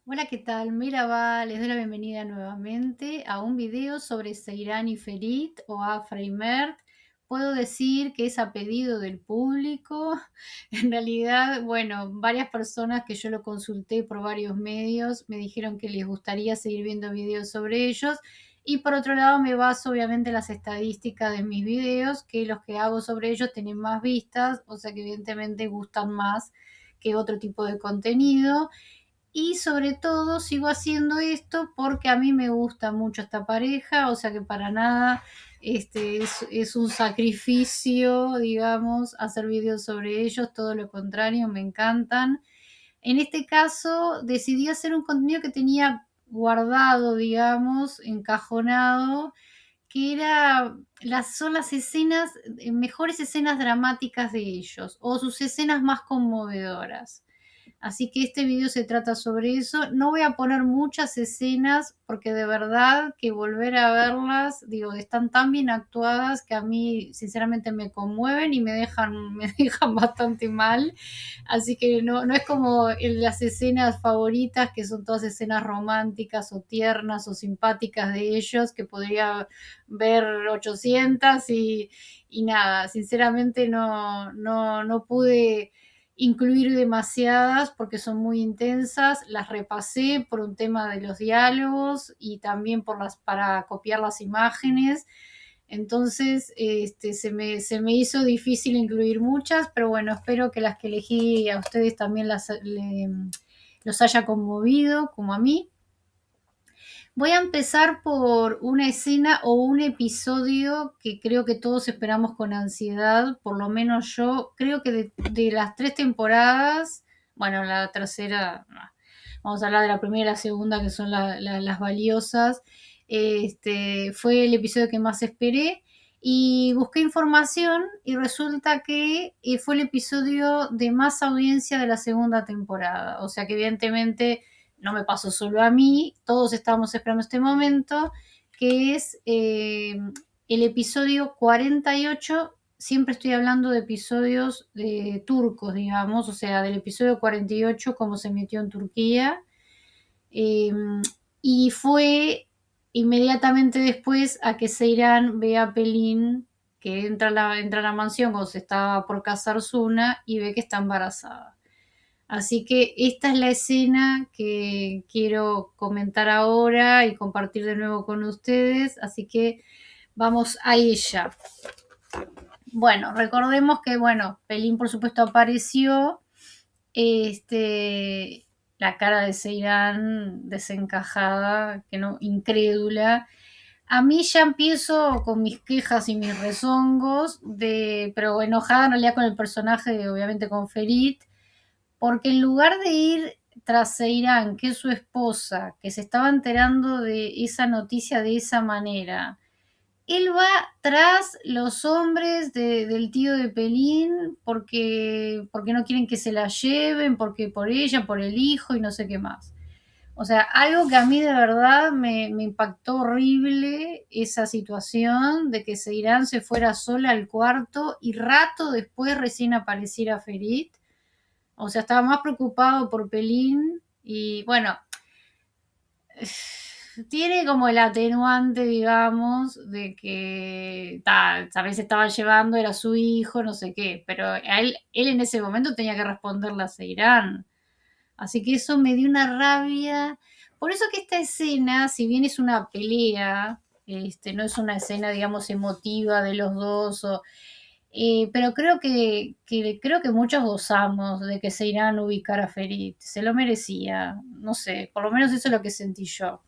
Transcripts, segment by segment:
Hola, ¿qué tal? Miraba, les doy la bienvenida nuevamente a un video sobre Seirán y Ferit o Afra y Mert. Puedo decir que es a pedido del público. En realidad, bueno, varias personas que yo lo consulté por varios medios me dijeron que les gustaría seguir viendo videos sobre ellos. Y por otro lado, me baso obviamente en las estadísticas de mis videos, que los que hago sobre ellos tienen más vistas, o sea que evidentemente gustan más que otro tipo de contenido. Y sobre todo sigo haciendo esto porque a mí me gusta mucho esta pareja, o sea que para nada es un sacrificio, digamos, hacer videos sobre ellos, todo lo contrario, me encantan. En este caso decidí hacer un contenido que tenía guardado, digamos, encajonado, que son las escenas, mejores escenas dramáticas de ellos, o sus escenas más conmovedoras. Así que este video se trata sobre eso. No voy a poner muchas escenas porque de verdad que volver a verlas, digo, están tan bien actuadas que a mí sinceramente me conmueven y me dejan bastante mal. Así que no es como en las escenas favoritas, que son todas escenas románticas o tiernas o simpáticas de ellos, que podría ver 800 y nada, sinceramente no pude incluir demasiadas porque son muy intensas. Las repasé por un tema de los diálogos y también para copiar las imágenes. Entonces, se me hizo difícil incluir muchas, pero bueno, espero que las que elegí a ustedes también los haya conmovido, como a mí. Voy a empezar por una escena o un episodio que creo que todos esperamos con ansiedad, por lo menos yo. Creo que de las tres temporadas, bueno, la tercera, no, vamos a hablar de la primera y la segunda, que son las valiosas. Fue el episodio que más esperé y busqué información y resulta que fue el episodio de más audiencia de la segunda temporada. O sea que evidentemente no me pasó solo a mí, todos estábamos esperando este momento, que es el episodio 48. Siempre estoy hablando de episodios turcos, digamos, o sea, del episodio 48, como se metió en Turquía. Eh, y fue inmediatamente después a que Seyran ve a Pelín, que entra a la mansión cuando se estaba por casar Suna y ve que está embarazada. Así que esta es la escena que quiero comentar ahora y compartir de nuevo con ustedes. Así que vamos a ella. Bueno, recordemos que, bueno, Pelín por supuesto apareció. La cara de Seiran desencajada, que no, incrédula. A mí ya empiezo con mis quejas y mis rezongos, pero enojada en realidad con el personaje, obviamente con Ferit, porque en lugar de ir tras Seirán, que es su esposa, que se estaba enterando de esa noticia de esa manera, él va tras los hombres del tío de Pelín porque no quieren que se la lleven, porque por ella, por el hijo y no sé qué más. O sea, algo que a mí de verdad me impactó horrible esa situación de que Seirán se fuera sola al cuarto y rato después recién apareciera Ferit. O sea, estaba más preocupado por Pelín y bueno, tiene como el atenuante, digamos, de que tal vez estaba llevando, era su hijo, no sé qué, pero él en ese momento tenía que responderle a Seirán. Así que eso me dio una rabia. Por eso que esta escena, si bien es una pelea, no es una escena, digamos, emotiva de los dos, pero creo que muchos gozamos de que se irán a ubicar a Ferit. Se lo merecía. No sé, por lo menos eso es lo que sentí yo.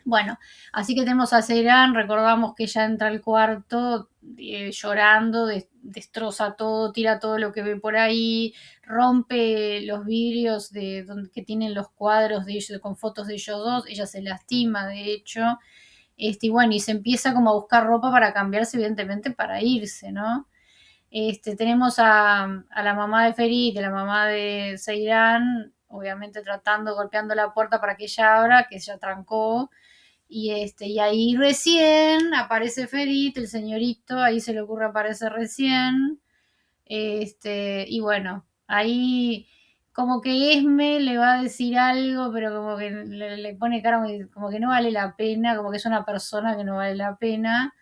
Bueno, así que tenemos a Seiran, recordamos que ella entra al cuarto llorando, destroza todo, tira todo lo que ve por ahí, rompe los vidrios que tienen los cuadros de ellos con fotos de ellos dos, ella se lastima de hecho, y bueno, y se empieza como a buscar ropa para cambiarse, evidentemente para irse, ¿no? Tenemos a la mamá de Ferit, de la mamá de Seiran, obviamente tratando, golpeando la puerta para que ella abra, que ella trancó, y ahí recién aparece Ferit, el señorito, ahí se le ocurre aparecer recién. Y bueno, ahí como que Esme le va a decir algo, pero como que le pone cara como que no vale la pena, como que es una persona que no vale la pena.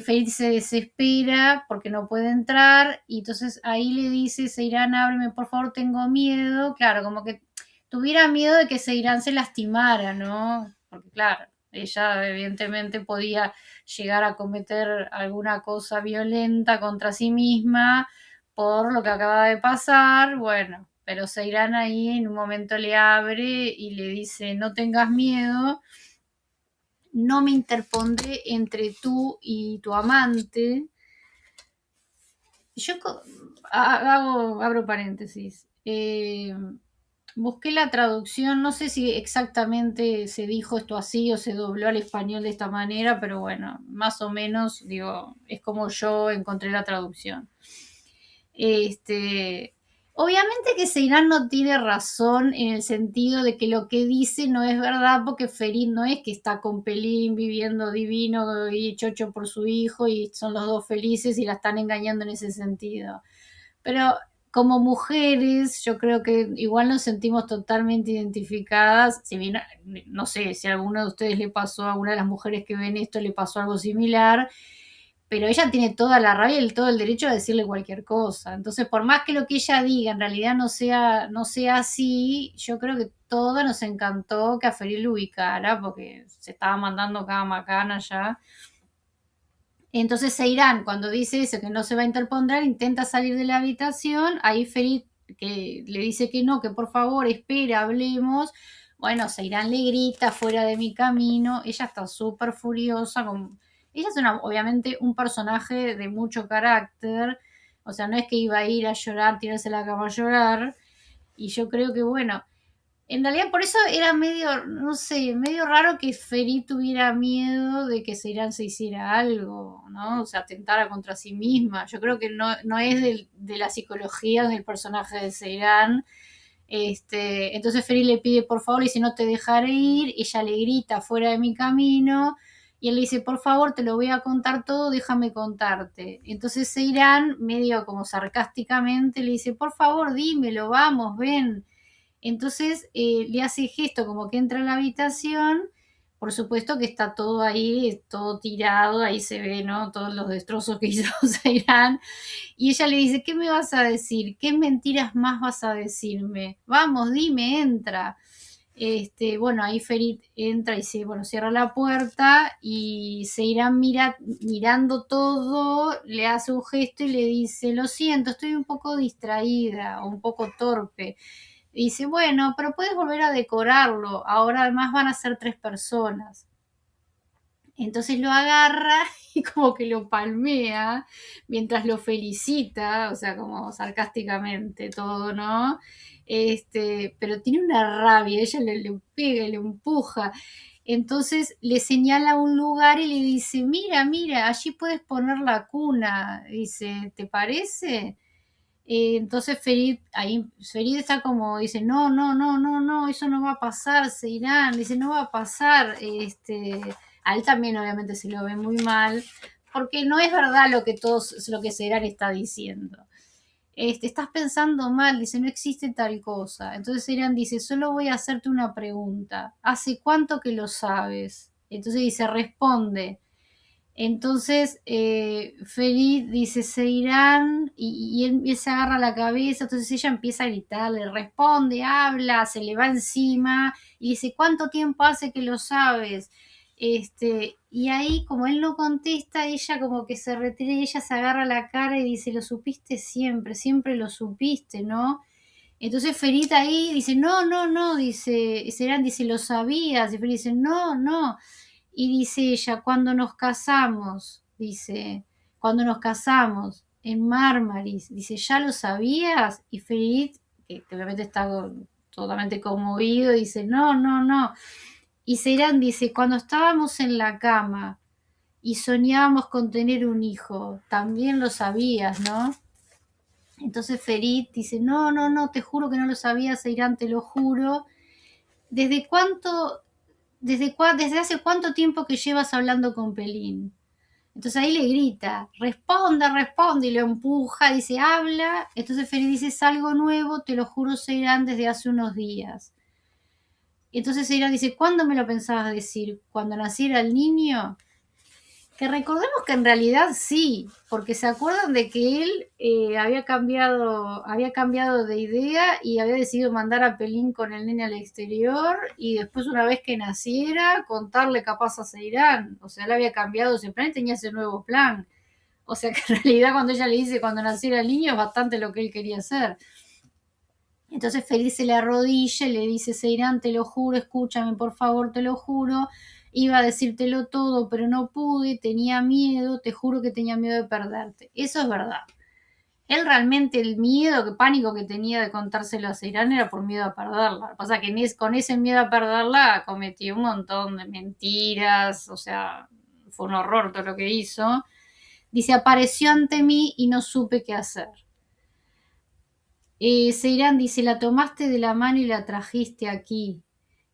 Ferit se desespera porque no puede entrar y entonces ahí le dice, Seirán, ábreme, por favor, tengo miedo. Claro, como que tuviera miedo de que Seirán se lastimara, ¿no? Porque claro, ella evidentemente podía llegar a cometer alguna cosa violenta contra sí misma por lo que acaba de pasar, bueno, pero Seirán ahí en un momento le abre y le dice, no tengas miedo, no me interpondré entre tú y tu amante. Yo abro paréntesis. Busqué la traducción, no sé si exactamente se dijo esto así o se dobló al español de esta manera, pero bueno, más o menos, digo, es como yo encontré la traducción. Este, obviamente que Seiran no tiene razón en el sentido de que lo que dice no es verdad, porque Ferit no es que está con Pelín viviendo divino y chocho por su hijo y son los dos felices y la están engañando en ese sentido. Pero como mujeres, yo creo que igual nos sentimos totalmente identificadas. Si bien, no sé si a alguno de ustedes le pasó, a alguna de las mujeres que ven esto le pasó algo similar, pero ella tiene toda la rabia y todo el derecho a decirle cualquier cosa. Entonces, por más que lo que ella diga en realidad no sea así, yo creo que todo nos encantó que a Feliz lo ubicara, porque se estaba mandando cada macana ya. Entonces Seirán, cuando dice eso, que no se va a interponer, intenta salir de la habitación, ahí Ferit que le dice que no, que por favor espera, hablemos. Bueno, Seirán le grita fuera de mi camino, ella está súper furiosa. Ella es obviamente un personaje de mucho carácter, o sea, no es que iba a ir a llorar, tirarse a la cama a llorar, y yo creo que bueno, en realidad por eso era medio, no sé, medio raro que Feri tuviera miedo de que Seiran se hiciera algo, ¿no? O sea, atentara contra sí misma. Yo creo que no es de la psicología del personaje de Seiran. Entonces Feri le pide por favor y si no te dejaré ir, ella le grita fuera de mi camino y él le dice por favor te lo voy a contar todo, déjame contarte. Entonces Seiran medio como sarcásticamente le dice por favor dímelo, vamos, ven. Entonces le hace gesto como que entra a la habitación, por supuesto que está todo ahí, todo tirado, ahí se ve, ¿no? Todos los destrozos que hizo Zairán. Y ella le dice, ¿qué me vas a decir? ¿Qué mentiras más vas a decirme? Vamos, dime, entra. Bueno, ahí Ferit entra y bueno, cierra la puerta y Seirán mirando todo, le hace un gesto y le dice, lo siento, estoy un poco distraída o un poco torpe. Y dice, bueno, pero puedes volver a decorarlo. Ahora además van a ser 3 personas. Entonces lo agarra y como que lo palmea mientras lo felicita, o sea, como sarcásticamente todo, ¿no? Pero tiene una rabia, ella le pega, le empuja. Entonces le señala un lugar y le dice, mira, mira, allí puedes poner la cuna. Dice, ¿te parece? Entonces Ferid está como, dice, no, no, no, no, no, eso no va a pasar, se irán, dice, no va a pasar. A él también obviamente se lo ve muy mal, porque no es verdad lo que Seirán está diciendo. Estás pensando mal, dice, no existe tal cosa. Entonces Seirán dice, solo voy a hacerte una pregunta, ¿hace cuánto que lo sabes? Entonces dice, responde. Entonces, Ferit dice, se irán, y él se agarra la cabeza, entonces ella empieza a gritar, le responde, habla, se le va encima, y dice, ¿cuánto tiempo hace que lo sabes? Y ahí, como él no contesta, ella como que se retira y ella se agarra la cara y dice, lo supiste siempre, siempre lo supiste, ¿no? Entonces Ferit ahí dice, no, no, no, dice, Serán dice, lo sabías, y Ferit dice, no, no. Y dice ella, cuando nos casamos, dice, cuando nos casamos en Mármaris, dice, ¿ya lo sabías? Y Ferit, que obviamente está totalmente conmovido, dice, no, no, no. Y Serán dice, cuando estábamos en la cama y soñábamos con tener un hijo, también lo sabías, ¿no? Entonces Ferit dice, no, no, no, te juro que no lo sabías, Seirán, te lo juro. ¿Desde cuánto, desde hace cuánto tiempo que llevas hablando con Pelín? Entonces ahí le grita, responde, responde, y lo empuja, dice, habla. Entonces Ferit dice, es algo nuevo, te lo juro, Seirán, desde hace unos días. Entonces Seirán dice, ¿cuándo me lo pensabas decir? ¿Cuando naciera el niño? Que recordemos que en realidad sí, porque se acuerdan de que él había cambiado de idea y había decidido mandar a Pelín con el nene al exterior y después una vez que naciera contarle capaz a Seirán. O sea, él había cambiado ese plan y tenía ese nuevo plan. O sea que en realidad cuando ella le dice cuando naciera el niño es bastante lo que él quería hacer. Entonces Feliz se le arrodilla y le dice, Seirán, te lo juro, escúchame, por favor, te lo juro. Iba a decírtelo todo, pero no pude, tenía miedo, te juro que tenía miedo de perderte. Eso es verdad. Él realmente el miedo, el pánico que tenía de contárselo a Seirán era por miedo a perderla. Lo que pasa es que con ese miedo a perderla cometió un montón de mentiras, o sea, fue un horror todo lo que hizo. Dice, apareció ante mí y no supe qué hacer. Seirán dice, la tomaste de la mano y la trajiste aquí.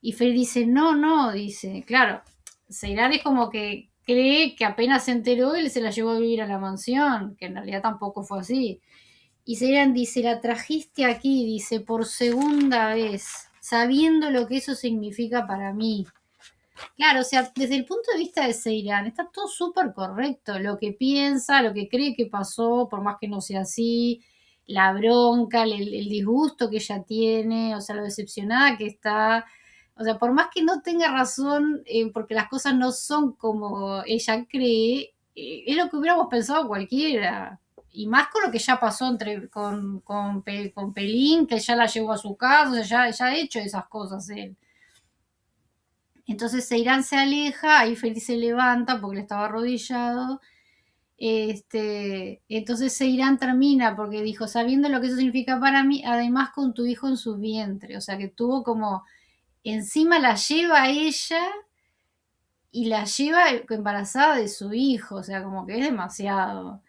Y Fer dice, no, no, dice, claro, Seirán es como que cree que apenas se enteró, él se la llevó a vivir a la mansión, que en realidad tampoco fue así. Y Seirán dice, la trajiste aquí, dice, por segunda vez, sabiendo lo que eso significa para mí. Claro, o sea, desde el punto de vista de Seirán, está todo súper correcto. Lo que piensa, lo que cree que pasó, por más que no sea así, la bronca, el disgusto que ella tiene, o sea, lo decepcionada que está. O sea, por más que no tenga razón, porque las cosas no son como ella cree, es lo que hubiéramos pensado cualquiera. Y más con lo que ya pasó con Pelín, que ya la llevó a su casa, o sea, ya ha hecho esas cosas él. Entonces Seirán se aleja, ahí Feliz se levanta porque le estaba arrodillado. Entonces Seirán termina porque dijo, sabiendo lo que eso significa para mí, además con tu hijo en su vientre. O sea que tuvo como, encima la lleva a ella y la lleva embarazada de su hijo. O sea, como que es demasiado.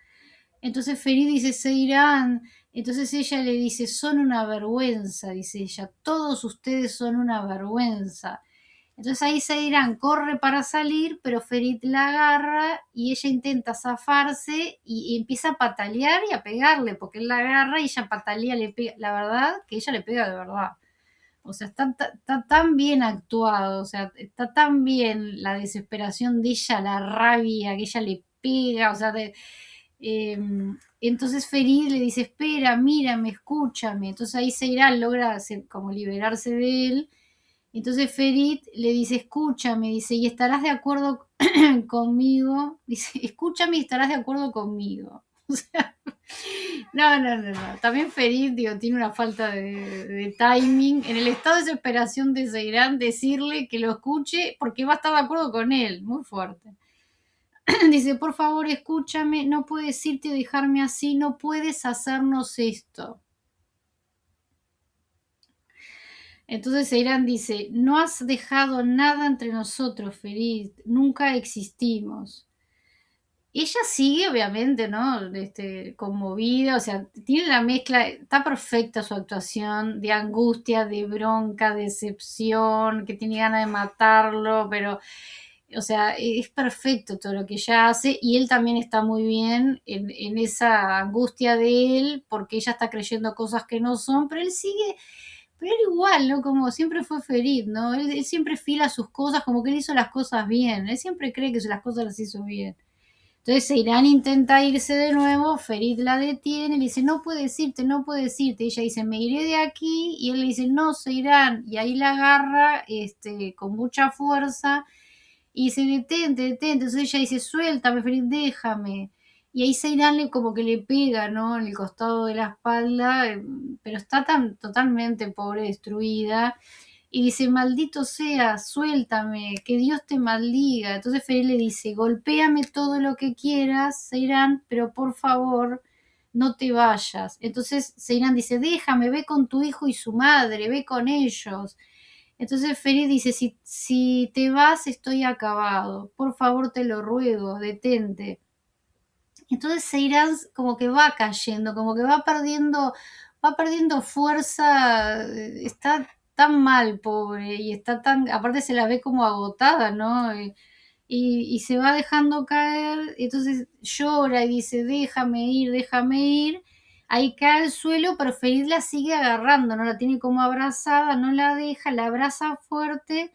Entonces Ferid dice, Seirán. Entonces ella le dice, son una vergüenza, dice ella, todos ustedes son una vergüenza. Entonces ahí Seirán corre para salir, pero Ferit la agarra y ella intenta zafarse y empieza a patalear y a pegarle, porque él la agarra y ella patalea, le pega, la verdad que ella le pega de verdad. O sea, está tan bien actuado, o sea, está tan bien la desesperación de ella, la rabia que ella le pega, o sea, eh, entonces Ferid le dice, espera, mírame, escúchame. Entonces ahí Seirán logra como liberarse de él. Entonces Ferit le dice, escúchame, dice, y estarás de acuerdo conmigo. Dice, escúchame y estarás de acuerdo conmigo. O sea, no, no, no, no. También Ferit, digo, tiene una falta de timing. En el estado de desesperación de Seirán, decirle que lo escuche porque va a estar de acuerdo con él. Muy fuerte. Dice, por favor, escúchame, no puedes irte y dejarme así, no puedes hacernos esto. Entonces Seirán dice, no has dejado nada entre nosotros, Ferit, nunca existimos. Ella sigue, obviamente, ¿no? Conmovida, o sea, tiene la mezcla, está perfecta su actuación de angustia, de bronca, de decepción, que tiene ganas de matarlo, pero, o sea, es perfecto todo lo que ella hace y él también está muy bien en esa angustia de él, porque ella está creyendo cosas que no son, pero él sigue pero era igual, ¿no? Como siempre fue feliz, ¿no? Él siempre fila sus cosas, como que él hizo las cosas bien. Él siempre cree que las cosas las hizo bien. Entonces Seirán intenta irse de nuevo, Ferit la detiene, le dice, no puedes irte, no puedes irte. Ella dice, me iré de aquí, y él le dice, no, Seirán, y ahí la agarra con mucha fuerza, y dice, detente, detente. Entonces ella dice, suéltame, Ferit, déjame. Y ahí Seirán como que le pega, ¿no? En el costado de la espalda, pero está tan totalmente pobre, destruida. Y dice, maldito sea, suéltame, que Dios te maldiga. Entonces Ferit le dice, golpéame todo lo que quieras, Seirán, pero por favor, no te vayas. Entonces Seirán dice, déjame, ve con tu hijo y su madre, ve con ellos. Entonces Ferit dice, si te vas estoy acabado, por favor te lo ruego, detente. Entonces Seirán como que va cayendo, como que va perdiendo fuerza, está tan mal, pobre, y está tan, aparte se la ve como agotada, ¿no? y se va dejando caer, entonces llora y dice, déjame ir. Ahí cae al suelo, pero Ferit la sigue agarrando, ¿no? La tiene como abrazada, no la deja, la abraza fuerte.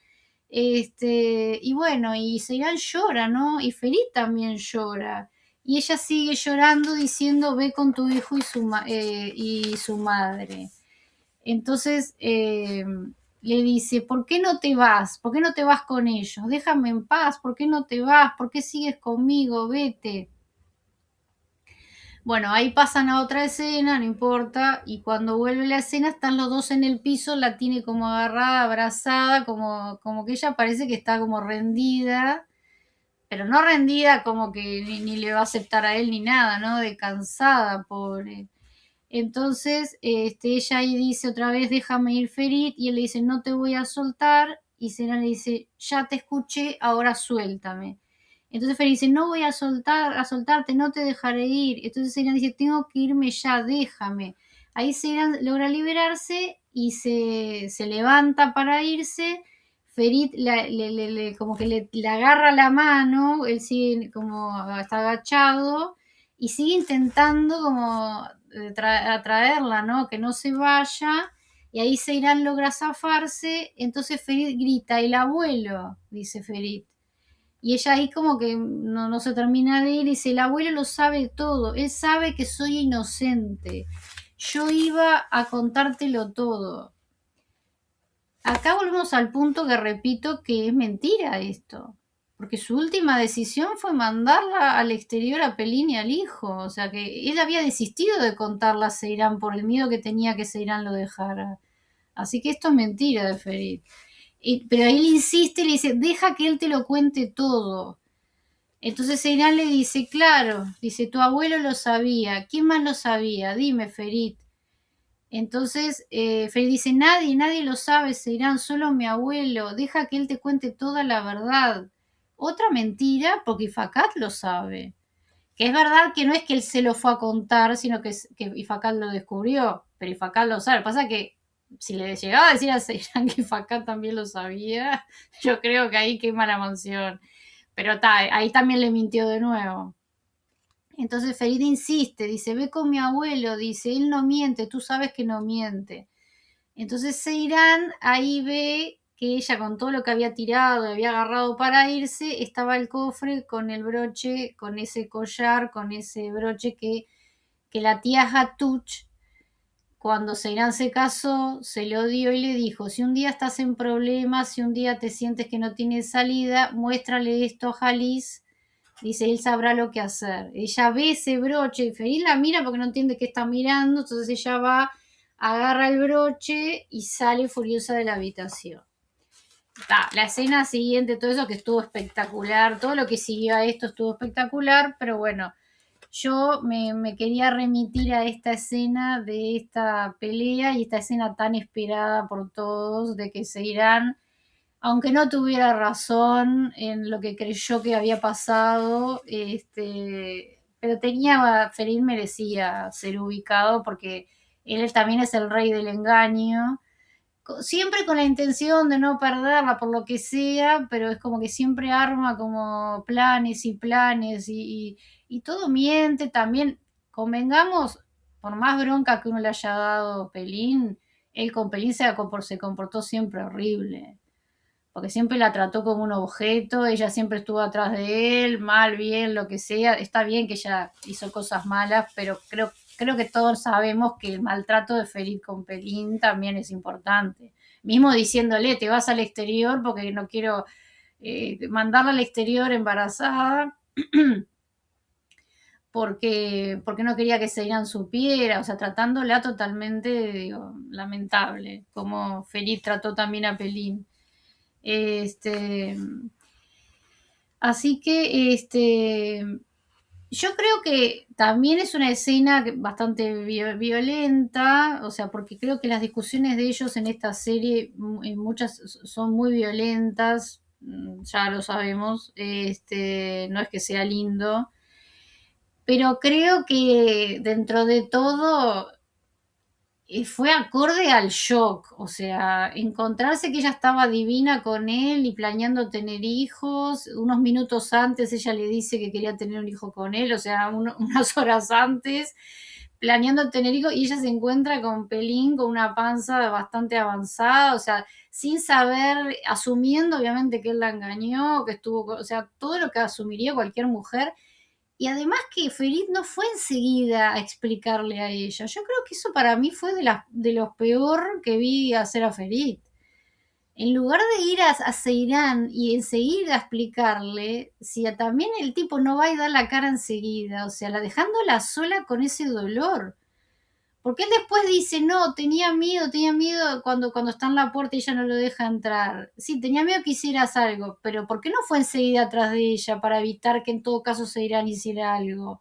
Y bueno, y Seiran llora, ¿no? Y Ferit también llora. Y ella sigue llorando diciendo, ve con tu hijo y su madre. Entonces le dice, ¿por qué no te vas? ¿Por qué no te vas con ellos? Déjame en paz, ¿por qué no te vas? ¿Por qué sigues conmigo? Vete. Bueno, ahí pasan a otra escena, no importa, y cuando vuelve la escena están los dos en el piso, la tiene como agarrada, abrazada, como que ella parece que está como rendida, pero no rendida como que ni le va a aceptar a él ni nada, ¿no? De cansada, pobre. Entonces, ella ahí dice otra vez, déjame ir, Ferit, y él le dice, no te voy a soltar, y Sena le dice, ya te escuché, ahora suéltame. Entonces Ferit dice, no voy a soltarte, no te dejaré ir. Entonces Sena dice, tengo que irme ya, déjame. Ahí Sena logra liberarse y se levanta para irse. Ferit como que le agarra la mano, él sigue como está agachado y sigue intentando como atraerla, ¿no? Que no se vaya. Y ahí Seiran logra zafarse. Entonces Ferit grita, el abuelo, dice Ferit. Y ella ahí como que no se termina de ir. Dice, el abuelo lo sabe todo. Él sabe que soy inocente. Yo iba a contártelo todo. Acá volvemos al punto que repito que es mentira esto. Porque su última decisión fue mandarla al exterior a Pelín y al hijo. O sea que él había desistido de contarla a Seirán por el miedo que tenía que Seirán lo dejara. Así que esto es mentira de Ferit. Pero él insiste y le dice, deja que él te lo cuente todo. Entonces Seirán le dice, claro, dice, tu abuelo lo sabía. ¿Quién más lo sabía? Dime, Ferit. Entonces Ferit dice, nadie lo sabe, Seirán, solo mi abuelo. Deja que él te cuente toda la verdad. Otra mentira, porque Ifakat lo sabe. Que es verdad que no es que él se lo fue a contar, sino que Ifakat lo descubrió, pero Ifakat lo sabe. Pasa que si le llegaba a decir a Seiran que Ifakat también lo sabía, yo creo que ahí quema la mansión. Pero ahí también le mintió de nuevo. Entonces Ferit insiste, dice, ve con mi abuelo, dice, él no miente, tú sabes que no miente. Entonces Seiran ahí ve que ella con todo lo que había tirado, había agarrado para irse, estaba el cofre con el broche, con ese collar, con ese broche que la tía Hatuch, cuando Seiran se casó, se lo dio y le dijo, si un día estás en problemas, si un día te sientes que no tienes salida, muéstrale esto a Halis. Dice, él sabrá lo que hacer. Ella ve ese broche y Ferit la mira porque no entiende qué está mirando, entonces ella va, agarra el broche y sale furiosa de la habitación. La escena siguiente, todo eso que estuvo espectacular, todo lo que siguió a esto estuvo espectacular, pero bueno, yo me quería remitir a esta escena de esta pelea y esta escena tan esperada por todos de que se irán, aunque no tuviera razón en lo que creyó que había pasado, pero Ferid merecía ser ubicado porque él también es el rey del engaño, siempre con la intención de no perderla por lo que sea, pero es como que siempre arma como planes y planes y todo miente también. Convengamos, por más bronca que uno le haya dado Pelín, él con Pelín se comportó siempre horrible porque siempre la trató como un objeto, ella siempre estuvo atrás de él, mal, bien, lo que sea. Está bien que ella hizo cosas malas, pero creo que todos sabemos que el maltrato de Ferit con Pelín también es importante. Mismo diciéndole, te vas al exterior porque no quiero mandarla al exterior embarazada. Porque no quería que Seiran supiera, o sea, tratándola totalmente, digo, lamentable, como Ferit trató también a Pelín. Este, así que yo creo que también es una escena bastante violenta, o sea, porque creo que las discusiones de ellos en esta serie, en muchas son muy violentas, ya lo sabemos, no es que sea lindo, pero creo que dentro de todo fue acorde al shock, o sea, encontrarse que ella estaba divina con él y planeando tener hijos, unos minutos antes ella le dice que quería tener un hijo con él, o sea, unas horas antes, planeando tener hijos, y ella se encuentra con Pelín con una panza bastante avanzada, o sea, sin saber, asumiendo obviamente que él la engañó, que estuvo, o sea, todo lo que asumiría cualquier mujer. Y además que Ferit no fue enseguida a explicarle a ella. Yo creo que eso para mí fue de lo peor que vi hacer a Ferit. En lugar de ir a Ceirán y enseguida explicarle, si también el tipo no va y da la cara enseguida, o sea, dejándola sola con ese dolor. Porque él después dice, no, tenía miedo cuando está en la puerta y ella no lo deja entrar. Sí, tenía miedo que hicieras algo, pero ¿por qué no fue enseguida atrás de ella para evitar que en todo caso Ceirán hiciera algo?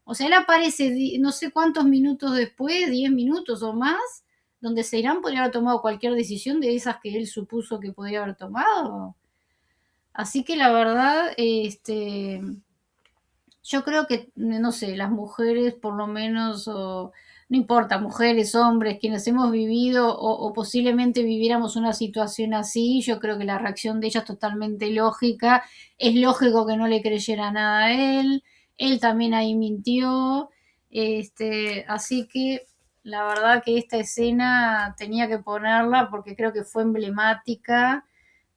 O sea, él aparece no sé cuántos minutos después, 10 minutos o más, donde Ceirán podría haber tomado cualquier decisión de esas que él supuso que podía haber tomado. Así que la verdad, yo creo que, no sé, las mujeres por lo menos, o no importa, mujeres, hombres, quienes hemos vivido o posiblemente viviéramos una situación así, yo creo que la reacción de ella es totalmente lógica. Es lógico que no le creyera nada a él también ahí mintió, así que la verdad que esta escena tenía que ponerla porque creo que fue emblemática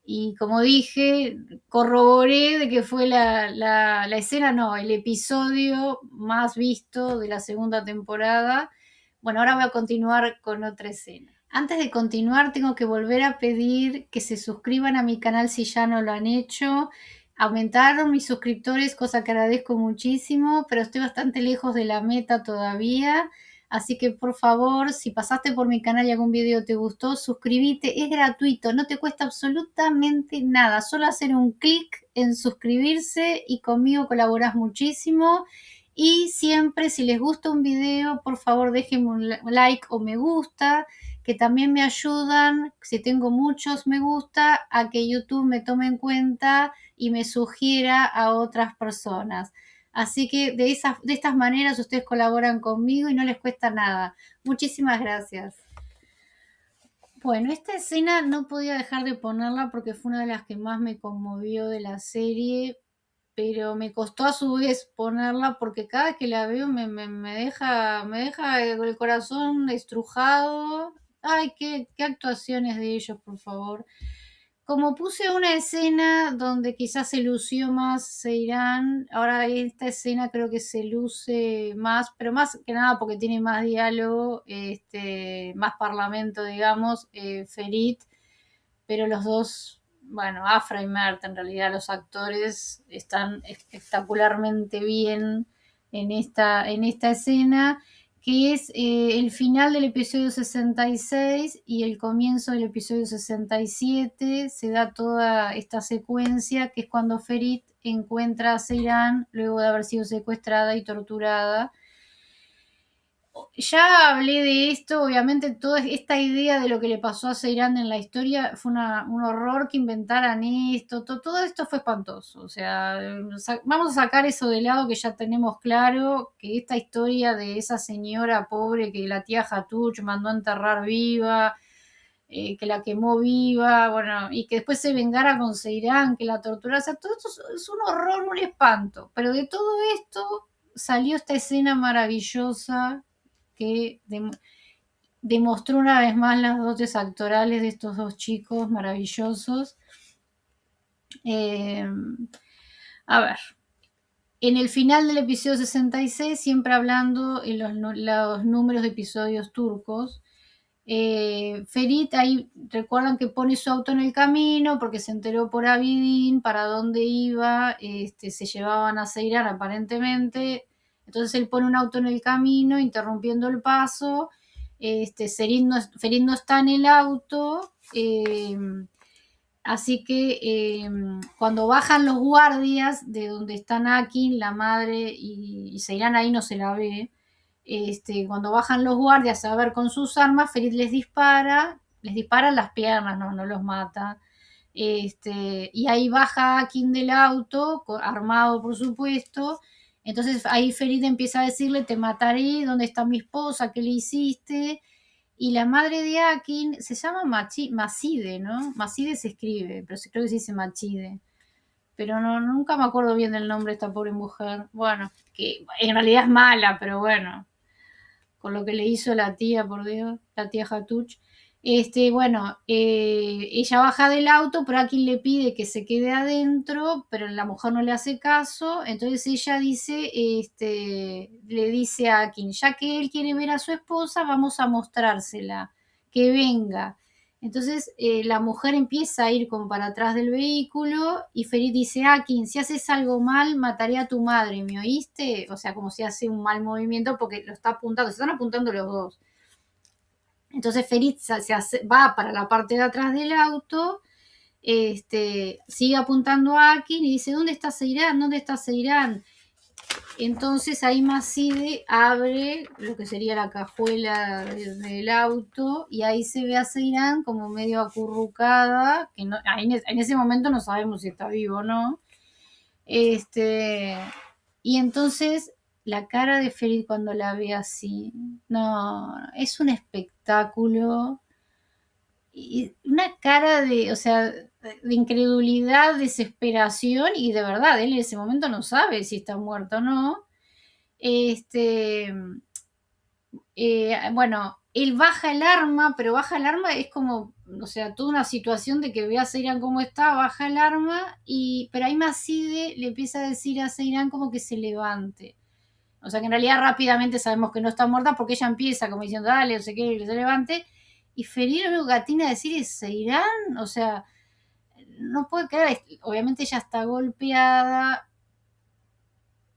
y como dije, corroboré de que fue la escena, no, el episodio más visto de la segunda temporada. Bueno, ahora voy a continuar con otra escena. Antes de continuar, tengo que volver a pedir que se suscriban a mi canal si ya no lo han hecho. Aumentaron mis suscriptores, cosa que agradezco muchísimo, pero estoy bastante lejos de la meta todavía. Así que por favor, si pasaste por mi canal y algún video te gustó, suscríbete, es gratuito, no te cuesta absolutamente nada, solo hacer un clic en suscribirse y conmigo colaborás muchísimo. Y siempre, si les gusta un video, por favor déjenme un like o me gusta, que también me ayudan, si tengo muchos me gusta, a que YouTube me tome en cuenta y me sugiera a otras personas. Así que de estas maneras ustedes colaboran conmigo y no les cuesta nada. Muchísimas gracias. Bueno, esta escena no podía dejar de ponerla porque fue una de las que más me conmovió de la serie, pero me costó a su vez ponerla porque cada vez que la veo me deja el corazón estrujado. Ay, qué actuaciones de ellos, por favor. Como puse una escena donde quizás se lució más Ceirán, ahora esta escena creo que se luce más, pero más que nada porque tiene más diálogo, más parlamento, digamos, Ferit, pero los dos, bueno, Afra y Mert, en realidad los actores están espectacularmente bien en esta escena, que es el final del episodio 66 y el comienzo del episodio 67. Se da toda esta secuencia que es cuando Ferit encuentra a Seiran luego de haber sido secuestrada y torturada. Ya hablé de esto, obviamente toda esta idea de lo que le pasó a Seiran en la historia fue un horror que inventaran esto, todo esto fue espantoso, o sea, vamos a sacar eso de lado que ya tenemos claro, que esta historia de esa señora pobre que la tía Hatuch mandó a enterrar viva, que la quemó viva, bueno, y que después se vengara con Seiran, que la torturara, o sea, todo esto es un horror, un espanto, pero de todo esto salió esta escena maravillosa que demostró una vez más las dotes actorales de estos dos chicos maravillosos. Eh, a ver, en el final del episodio 66, siempre hablando en los números de episodios turcos, Ferit ahí recuerdan que pone su auto en el camino porque se enteró por Abidin para dónde iba, se llevaban a Seiran aparentemente, entonces él pone un auto en el camino interrumpiendo el paso, Ferit no está en el auto, así que cuando bajan los guardias de donde están Akin, la madre y Seiran ahí no se la ve, cuando bajan los guardias a ver con sus armas, Ferit les dispara en las piernas, no los mata. Y ahí baja Akin del auto, armado por supuesto. Entonces ahí Ferit empieza a decirle, te mataré, ¿dónde está mi esposa? ¿Qué le hiciste? y la madre de Akin se llama Macide, ¿no? Macide se escribe, pero creo que se dice Machide. Pero no, nunca me acuerdo bien del nombre de esta pobre mujer. Bueno, que en realidad es mala, pero bueno, con lo que le hizo la tía, por Dios, la tía Hatuch. Bueno, ella baja del auto, pero Akin le pide que se quede adentro, pero la mujer no le hace caso, entonces ella dice, le dice a Akin, ya que él quiere ver a su esposa, vamos a mostrársela, que venga. Entonces la mujer empieza a ir como para atrás del vehículo y Ferit dice, Akin, si haces algo mal, mataré a tu madre, ¿me oíste? O sea, como si hace un mal movimiento porque lo está apuntando, se están apuntando los dos. Entonces Ferit va para la parte de atrás del auto, sigue apuntando a Akin y dice, ¿dónde está Seirán? ¿Dónde está Seirán? Entonces ahí Macide abre lo que sería la cajuela del auto y ahí se ve a Seirán como medio acurrucada, que no, en ese momento no sabemos si está vivo o no. Y entonces la cara de Ferit cuando la ve así, no, es un espectáculo. Y una cara de, o sea, de incredulidad, desesperación y de verdad, él en ese momento no sabe si está muerto o no. Este, bueno, él baja el arma, pero baja el arma es como, o sea, toda una situación de que ve a Seiran cómo está, baja el arma, pero ahí Macide le empieza a decir a Seiran como que se levante. O sea que en realidad rápidamente sabemos que no está muerta porque ella empieza como diciendo, dale, no sé qué, que se levante. Y Ferir lo único que atina a decir es Seiran, o sea, no puede quedar, obviamente ella está golpeada.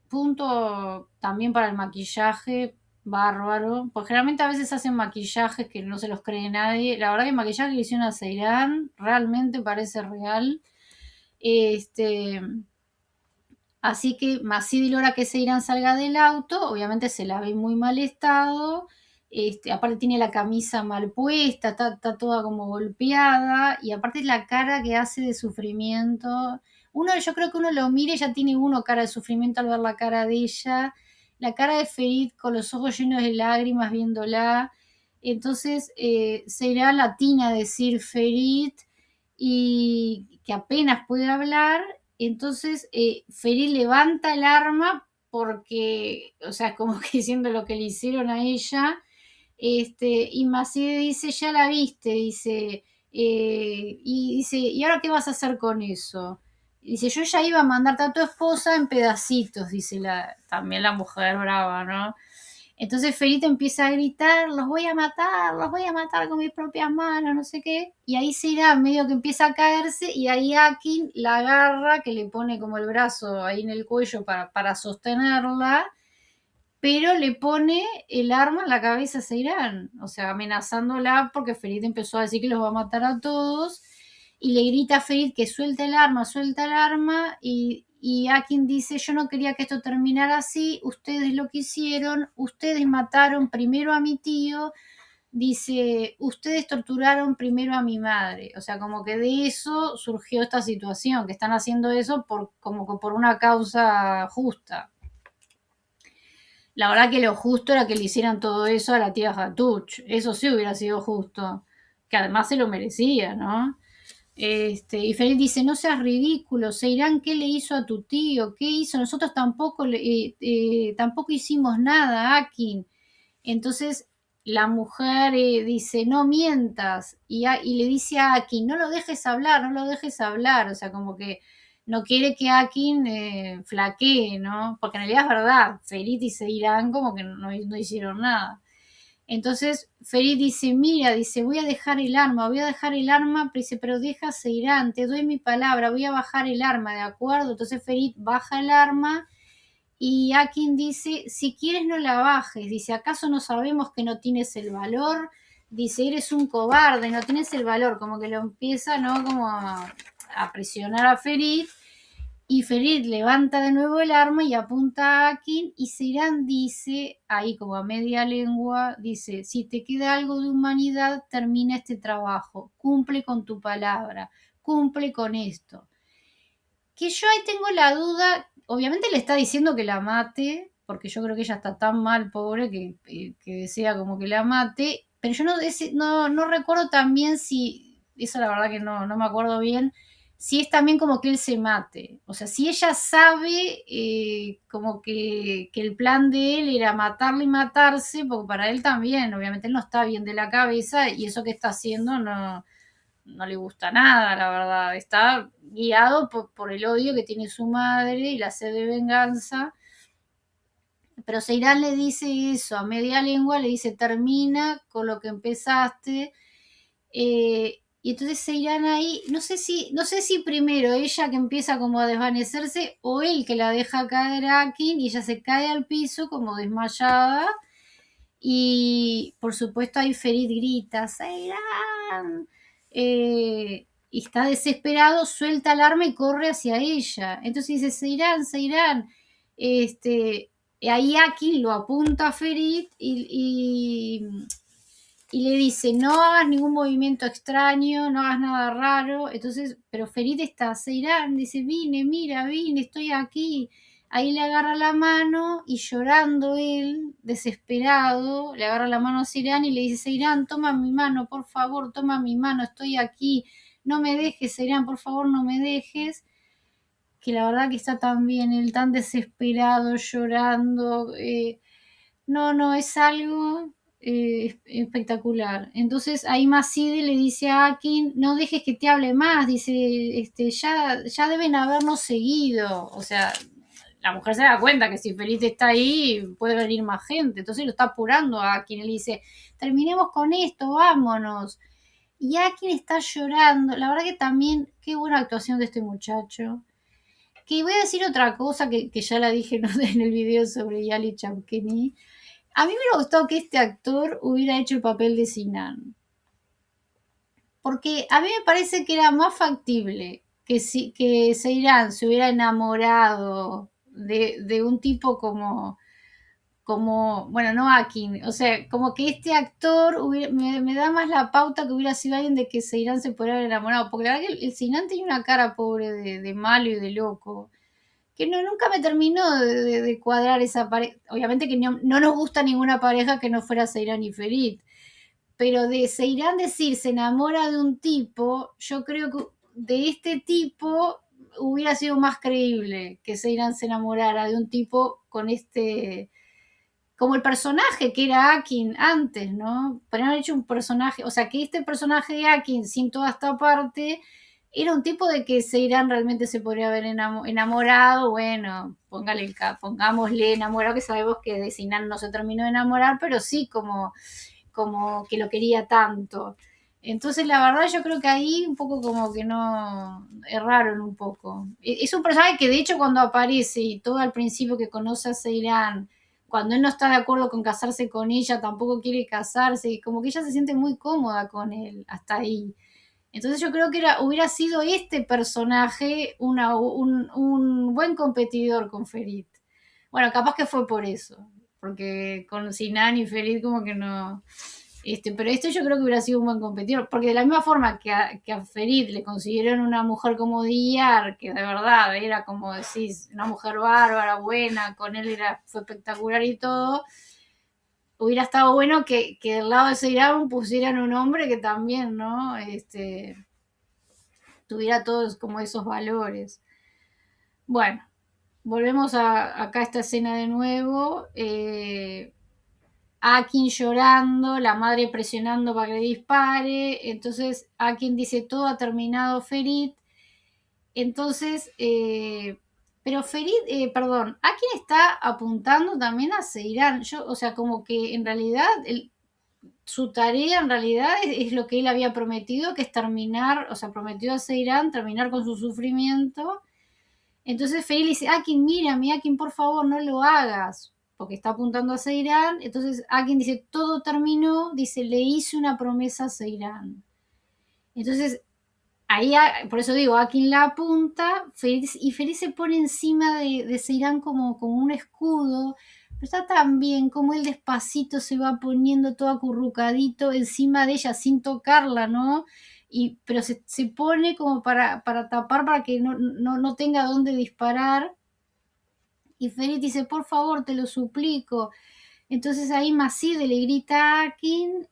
Punto también para el maquillaje, bárbaro. Porque generalmente a veces hacen maquillajes que no se los cree nadie. La verdad que el maquillaje que hicieron a Seiran realmente parece real. Este, Así que Macid logra que Seiran salga del auto, obviamente se la ve en muy mal estado, aparte tiene la camisa mal puesta, está toda como golpeada, y aparte la cara que hace de sufrimiento. Yo creo que uno lo mira y ya tiene uno cara de sufrimiento al ver la cara de ella, la cara de Ferit con los ojos llenos de lágrimas viéndola. Entonces Seiran latina a decir Ferit y que apenas puede hablar. Entonces Ferit levanta el arma porque, o sea, como que diciendo lo que le hicieron a ella. Y Macide dice, ya la viste, dice, ¿y ahora qué vas a hacer con eso? Dice, yo ya iba a mandarte a tu esposa en pedacitos, dice también la mujer brava, ¿no? Entonces Felito empieza a gritar, los voy a matar con mis propias manos, no sé qué. Y ahí se irá, medio que empieza a caerse y ahí Akin la agarra, que le pone como el brazo ahí en el cuello para sostenerla, pero le pone el arma en la cabeza a Seirán, o sea, amenazándola porque Ferit empezó a decir que los va a matar a todos y le grita a Ferit que suelta el arma y Akin dice, yo no quería que esto terminara así, ustedes lo quisieron, ustedes mataron primero a mi tío, dice, ustedes torturaron primero a mi madre, o sea, como que de eso surgió esta situación, que están haciendo eso como que por una causa justa. La verdad que lo justo era que le hicieran todo eso a la tía Hatuch. Eso sí hubiera sido justo. Que además se lo merecía, ¿no? Y Feliz dice, no seas ridículo, Seirán, ¿qué le hizo a tu tío? ¿Qué hizo? Nosotros tampoco hicimos nada, Akin. Entonces la mujer dice, no mientas. Y le dice a Akin, no lo dejes hablar, no lo dejes hablar. O sea, como que no quiere que Akin flaquee, ¿no? Porque en realidad es verdad, Ferit y Seirán como que no hicieron nada. Entonces Ferit dice, mira, dice, voy a dejar el arma, dice, pero deja Seirán, te doy mi palabra, voy a bajar el arma, ¿de acuerdo? Entonces Ferit baja el arma y Akin dice, si quieres no la bajes, dice, ¿acaso no sabemos que no tienes el valor? Dice, eres un cobarde, no tienes el valor, como que lo empieza, ¿no? Como a presionar a Ferit. Y Ferit levanta de nuevo el arma y apunta a Akin y Seirán dice, ahí como a media lengua, dice, si te queda algo de humanidad, termina este trabajo, cumple con tu palabra, cumple con esto. Que yo ahí tengo la duda, obviamente le está diciendo que la mate, porque yo creo que ella está tan mal, pobre, que desea como que la mate, pero yo no recuerdo también si, eso la verdad que no me acuerdo bien, si es también como que él se mate. O sea, si ella sabe como que el plan de él era matarle y matarse, porque para él también, obviamente él no está bien de la cabeza y eso que está haciendo no le gusta nada, la verdad. Está guiado por el odio que tiene su madre y la sed de venganza. Pero Ceirán le dice eso, a media lengua le dice termina con lo que empezaste. Y entonces Ceirán ahí, no sé si primero ella que empieza como a desvanecerse o él que la deja caer a Akin y ella se cae al piso como desmayada. Y por supuesto ahí Ferit grita, Ceirán. Y está desesperado, suelta el arma y corre hacia ella. Entonces dice, Ceirán, Ceirán. Y ahí Akin lo apunta a Ferit y le dice, no hagas ningún movimiento extraño, no hagas nada raro. Entonces, pero Ferit está, Ceirán, dice, vine, estoy aquí. Ahí le agarra la mano y llorando él, desesperado, le agarra la mano a Ceirán y le dice, Ceirán, toma mi mano, por favor, toma mi mano, estoy aquí, no me dejes, Ceirán, por favor, no me dejes. Que la verdad que está tan bien, él tan desesperado, llorando. No, es algo espectacular. Entonces ahí Macide le dice a Akin, no dejes que te hable más, dice, ya deben habernos seguido. O sea, la mujer se da cuenta que si Felipe está ahí, puede venir más gente. Entonces lo está apurando a Akin. Él dice, terminemos con esto, vámonos. Y Akin está llorando. La verdad que también, qué buena actuación de este muchacho. Que voy a decir otra cosa que ya la dije ¿no? en el video sobre Yali Champkini. A mí me hubiera gustado que este actor hubiera hecho el papel de Sinan. Porque a mí me parece que era más factible que Seiran se hubiera enamorado de un tipo bueno, no Akin, o sea, como que este actor me da más la pauta que hubiera sido alguien de que Seiran se pudiera haber enamorado, porque la verdad que el Sinan tenía una cara pobre de malo y de loco, que nunca me terminó de cuadrar esa pareja. Obviamente que no nos gusta ninguna pareja que no fuera Seiran y Ferit, pero de Seiran decir se enamora de un tipo, yo creo que de este tipo hubiera sido más creíble que Seiran se enamorara de un tipo con como el personaje que era Akin antes, ¿no? Podrían haber hecho un personaje, o sea, que este personaje de Akin, sin toda esta parte, era un tipo de que Seiran realmente se podría haber enamorado, bueno, pongámosle enamorado, que sabemos que de Sinan no se terminó de enamorar, pero sí como que lo quería tanto. Entonces, la verdad, yo creo que ahí un poco como que no erraron un poco. Es un personaje que, de hecho, cuando aparece y todo al principio que conoce a Seiran, cuando él no está de acuerdo con casarse con ella, tampoco quiere casarse, y como que ella se siente muy cómoda con él hasta ahí. Entonces yo creo que hubiera sido este personaje un buen competidor con Ferit. Bueno, capaz que fue por eso, porque con Sinan y Ferit como que no. Pero esto yo creo que hubiera sido un buen competidor, porque de la misma forma que a Ferit le consiguieron una mujer como Diyar, que de verdad era como decís, una mujer bárbara, buena, con él fue espectacular y todo, hubiera estado bueno que del lado de Seiran pusieran un hombre que también, ¿no? Tuviera todos como esos valores. Bueno, volvemos acá a esta escena de nuevo. Akin llorando, la madre presionando para que le dispare. Entonces Akin dice todo ha terminado Ferit. Entonces, pero Ferit, perdón, Akin está apuntando también a Seiran. O sea, como que en realidad su tarea en realidad es lo que él había prometido, que es terminar, o sea, prometió a Seiran terminar con su sufrimiento. Entonces Ferit le dice, Akin, mírame, Akin, por favor, no lo hagas, porque está apuntando a Seiran. Entonces Akin dice, todo terminó, dice, le hice una promesa a Seiran. Entonces, ahí, por eso digo, Akin la apunta, y Ferit se pone encima de Seiran como un escudo, pero está tan bien como él despacito se va poniendo todo acurrucadito encima de ella sin tocarla, ¿no? Pero se pone como para tapar, para que no tenga dónde disparar. Y Ferit dice, por favor, te lo suplico. Entonces ahí Macide le grita a Akin,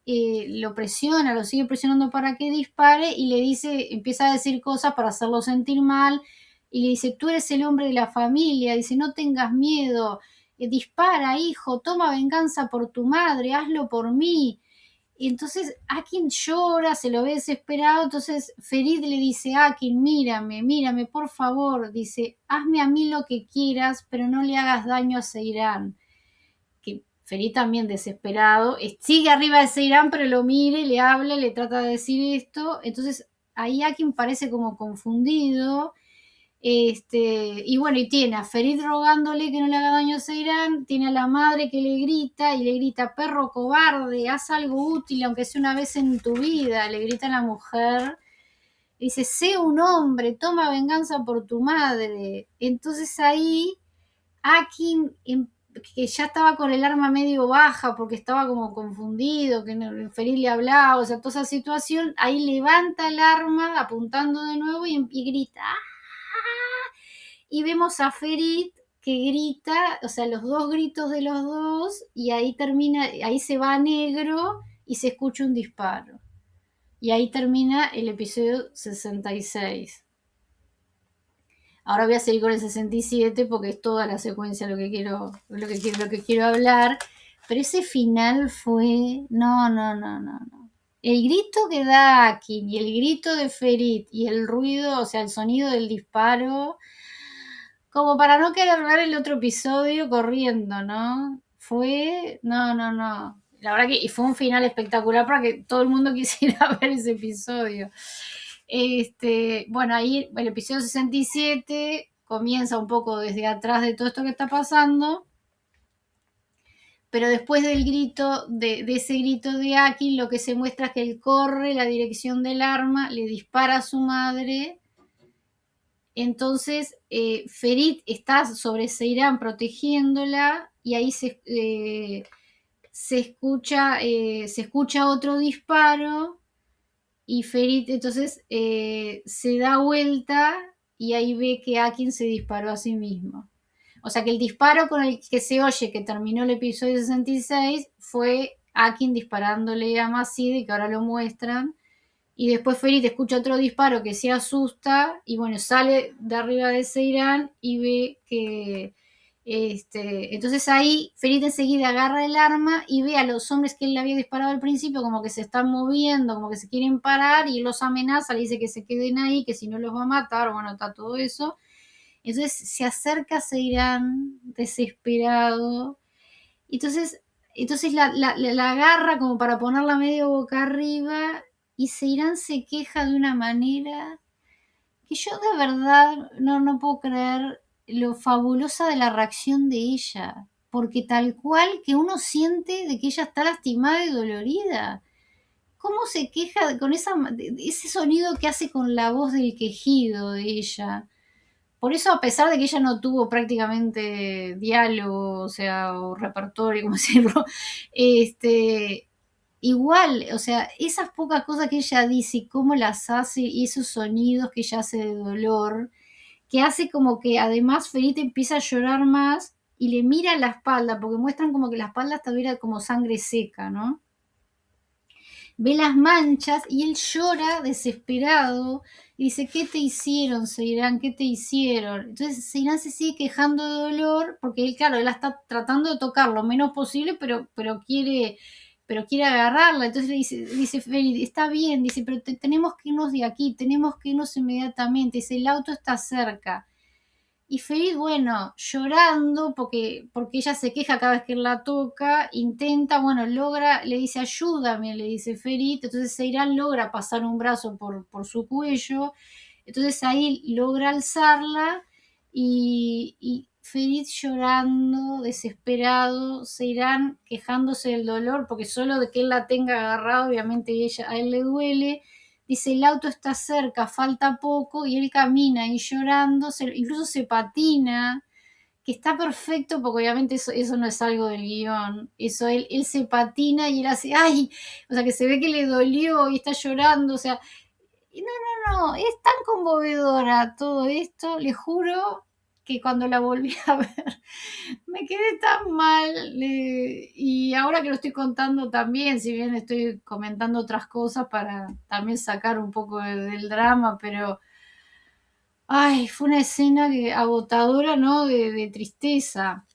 lo presiona, lo sigue presionando para que dispare y le dice, empieza a decir cosas para hacerlo sentir mal y le dice, tú eres el hombre de la familia, dice, no tengas miedo, dispara hijo, toma venganza por tu madre, hazlo por mí. Y entonces Akin llora, se lo ve desesperado, entonces Ferit le dice, Akin, mírame, por favor, dice, hazme a mí lo que quieras, pero no le hagas daño a Seirán. Que Ferit también desesperado, sigue arriba de Seirán, pero lo mira y le habla, le trata de decir esto, entonces ahí Akin parece como confundido, y bueno, y tiene a Ferit rogándole que no le haga daño a Seirán, tiene a la madre que le grita y le grita, perro cobarde, haz algo útil, aunque sea una vez en tu vida, le grita a la mujer, dice, sé un hombre, toma venganza por tu madre. Entonces ahí Akin, que ya estaba con el arma medio baja porque estaba como confundido, que Ferit le hablaba, o sea, toda esa situación, ahí levanta el arma apuntando de nuevo y grita, ¡ah! Y vemos a Ferit que grita, o sea, los dos gritos de los dos, y ahí termina, ahí se va a negro y se escucha un disparo. Y ahí termina el episodio 66. Ahora voy a seguir con el 67 porque es toda la secuencia lo que quiero hablar. Pero ese final fue. No. El grito que da Akin y el grito de Ferit y el ruido, o sea, el sonido del disparo, como para no querer ver el otro episodio corriendo, ¿no? Fue. No. La verdad que fue un final espectacular para que todo el mundo quisiera ver ese episodio. Bueno, ahí el episodio 67 comienza un poco desde atrás de todo esto que está pasando, pero después del grito, de ese grito de Akin, lo que se muestra es que él corre la dirección del arma, le dispara a su madre. Entonces Ferit está sobre Seirán protegiéndola y ahí se escucha otro disparo y Ferit entonces se da vuelta y ahí ve que Akin se disparó a sí mismo. O sea que el disparo con el que se oye que terminó el episodio 66 fue Akin disparándole a Macide, que ahora lo muestran, y después Ferit escucha otro disparo que se asusta y bueno, sale de arriba de Seirán y ve que entonces ahí Ferit enseguida agarra el arma y ve a los hombres que él le había disparado al principio como que se están moviendo, como que se quieren parar y los amenaza, le dice que se queden ahí, que si no los va a matar, bueno, está todo eso. Entonces se acerca a Seirán desesperado. Entonces la agarra como para ponerla medio boca arriba y Seirán se queja de una manera que yo de verdad no puedo creer lo fabulosa de la reacción de ella, porque tal cual que uno siente de que ella está lastimada y dolorida. ¿Cómo se queja con ese sonido que hace con la voz del quejido de ella? Por eso, a pesar de que ella no tuvo prácticamente diálogo, o sea, o repertorio, como decirlo, igual, o sea, esas pocas cosas que ella dice y cómo las hace y esos sonidos que ella hace de dolor, que hace como que además Felipe empieza a llorar más y le mira la espalda, porque muestran como que la espalda estuviera como sangre seca, ¿no? Ve las manchas y él llora desesperado y dice, ¿qué te hicieron, Seirán? ¿Qué te hicieron? Entonces Seirán se sigue quejando de dolor porque él, claro, él está tratando de tocar lo menos posible, pero quiere agarrarla. Entonces le dice Ferit, está bien, dice, pero tenemos que irnos de aquí, tenemos que irnos inmediatamente, dice, el auto está cerca. Y Ferit, bueno, llorando, porque ella se queja cada vez que él la toca, intenta, bueno, logra, le dice, ayúdame, le dice Ferit, entonces Seirán logra pasar un brazo por su cuello, entonces ahí logra alzarla y Ferit llorando, desesperado, Seirán quejándose del dolor, porque solo de que él la tenga agarrado, obviamente a él le duele. Dice, el auto está cerca, falta poco, y él camina y llorando, incluso se patina, que está perfecto, porque obviamente eso no es algo del guión, eso él se patina y él hace, ay, o sea, que se ve que le dolió y está llorando, o sea, no, es tan conmovedora todo esto, le juro que cuando la volví a ver me quedé tan mal. Y ahora que lo estoy contando también, si bien estoy comentando otras cosas para también sacar un poco del drama, pero ay, fue una escena agotadora, ¿no? De tristeza.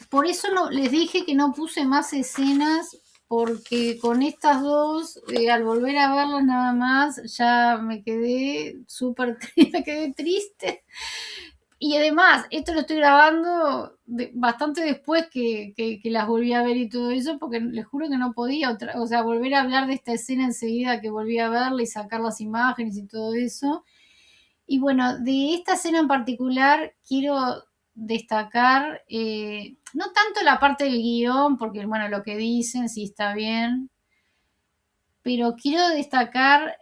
Por eso no, les dije que no puse más escenas, porque con estas dos, al volver a verlas nada más, ya me quedé súper me quedé triste. Y además, esto lo estoy grabando bastante después que las volví a ver y todo eso, porque les juro que no podía, o sea, volver a hablar de esta escena enseguida que volví a verla y sacar las imágenes y todo eso. Y bueno, de esta escena en particular quiero destacar, no tanto la parte del guión, porque bueno, lo que dicen sí está bien, pero quiero destacar,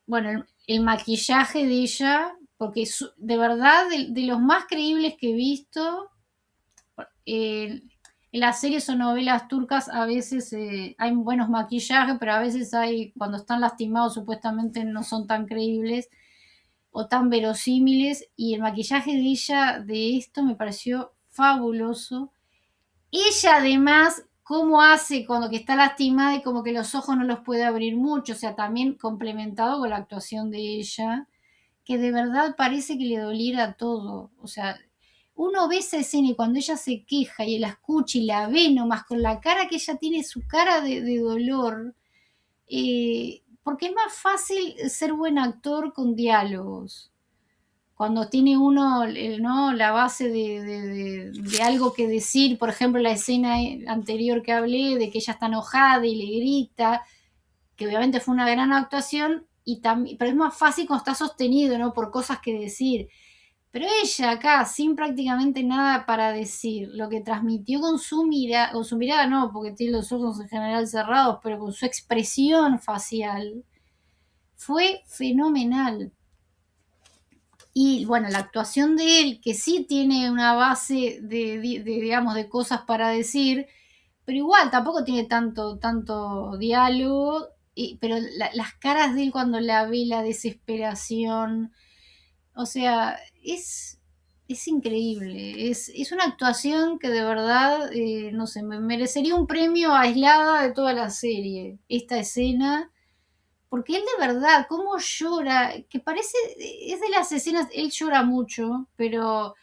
bueno, el maquillaje de ella, porque de verdad, de los más creíbles que he visto, eh, en las series o novelas turcas a veces hay buenos maquillajes, pero a veces hay, cuando están lastimados supuestamente no son tan creíbles o tan verosímiles, y el maquillaje de ella de esto me pareció fabuloso. Ella además, cómo hace cuando que está lastimada y como que los ojos no los puede abrir mucho, o sea, también complementado con la actuación de ella, que de verdad parece que le doliera todo, o sea, uno ve esa escena y cuando ella se queja y la escucha y la ve nomás con la cara que ella tiene, su cara de dolor, porque es más fácil ser buen actor con diálogos cuando tiene uno, ¿no? La base de algo que decir, por ejemplo, la escena anterior que hablé, de que ella está enojada y le grita, que obviamente fue una gran actuación, pero es más fácil cuando está sostenido, ¿no? Por cosas que decir. Pero ella acá, sin prácticamente nada para decir, lo que transmitió con su mirada no, porque tiene los ojos en general cerrados, pero con su expresión facial, fue fenomenal. Y bueno, la actuación de él, que sí tiene una base digamos, de cosas para decir, pero igual tampoco tiene tanto diálogo, pero las caras de él cuando la ve, la desesperación, o sea, es increíble, es una actuación que de verdad, no sé, me merecería un premio aislada de toda la serie, esta escena, porque él de verdad, cómo llora, que parece, es de las escenas, él llora mucho, pero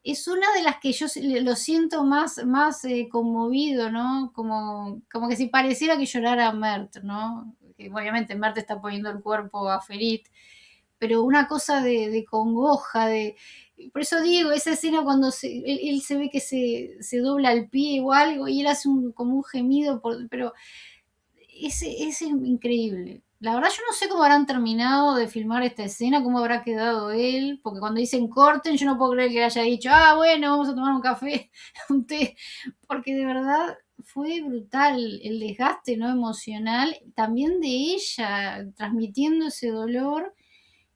es una de las que yo lo siento más conmovido, ¿no? Como que si pareciera que llorara Mert, ¿no? Que obviamente Mert está poniendo el cuerpo a Ferit, pero una cosa de congoja, por eso digo, esa escena cuando él se ve que se dobla el pie o algo y él hace como un gemido, pero ese es increíble. La verdad yo no sé cómo habrán terminado de filmar esta escena, cómo habrá quedado él, porque cuando dicen corten, yo no puedo creer que haya dicho, ah, bueno, vamos a tomar un café, un té, porque de verdad fue brutal el desgaste, ¿no? Emocional, también de ella, transmitiendo ese dolor.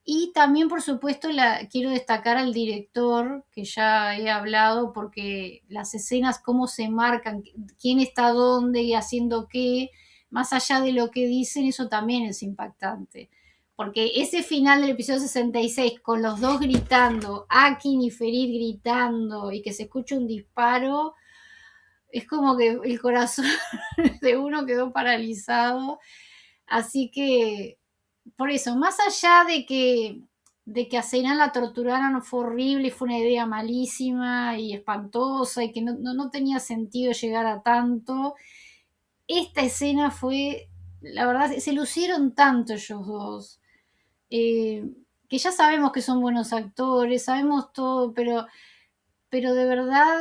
Y también, por supuesto, quiero destacar al director, que ya he hablado, porque las escenas, cómo se marcan, quién está dónde y haciendo qué, más allá de lo que dicen, eso también es impactante. Porque ese final del episodio 66, con los dos gritando, Akin y Ferit gritando, y que se escucha un disparo, es como que el corazón de uno quedó paralizado. Así que por eso, más allá de que a Seiran la torturaran fue horrible, fue una idea malísima y espantosa y que no tenía sentido llegar a tanto, esta escena fue, la verdad, se lucieron tanto ellos dos, eh, que ya sabemos que son buenos actores, sabemos todo, pero de verdad,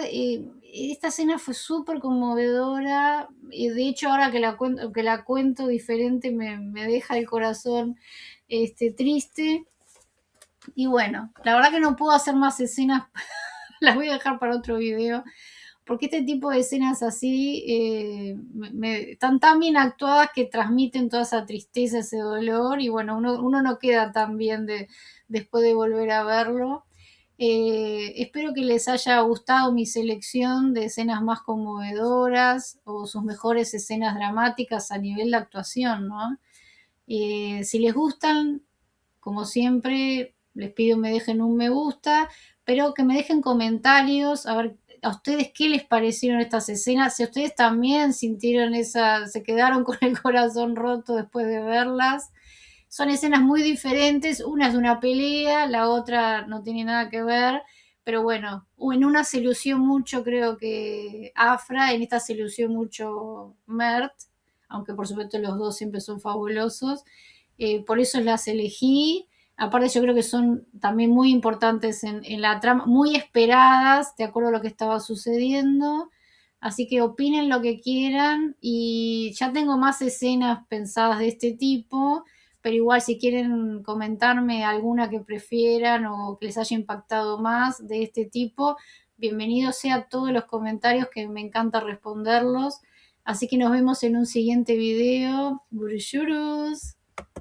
esta escena fue súper conmovedora. De hecho, ahora que la cuento diferente, me deja el corazón triste. Y bueno, la verdad que no puedo hacer más escenas, las voy a dejar para otro video, porque este tipo de escenas así están tan bien actuadas que transmiten toda esa tristeza, ese dolor, y bueno, uno no queda tan bien después de volver a verlo. Espero que les haya gustado mi selección de escenas más conmovedoras o sus mejores escenas dramáticas a nivel de actuación, ¿no? Si les gustan, como siempre, les pido me dejen un me gusta, pero que me dejen comentarios, a ver a ustedes qué les parecieron estas escenas, si ustedes también sintieron se quedaron con el corazón roto después de verlas. Son escenas muy diferentes, una es de una pelea, la otra no tiene nada que ver, pero bueno, en una se lució mucho, creo que Afra, en esta se lució mucho Mert, aunque por supuesto los dos siempre son fabulosos, por eso las elegí. Aparte yo creo que son también muy importantes en la trama, muy esperadas, de acuerdo a lo que estaba sucediendo. Así que opinen lo que quieran y ya tengo más escenas pensadas de este tipo, pero igual si quieren comentarme alguna que prefieran o que les haya impactado más de este tipo, bienvenido sea todos los comentarios que me encanta responderlos. Así que nos vemos en un siguiente video. Guruyurus.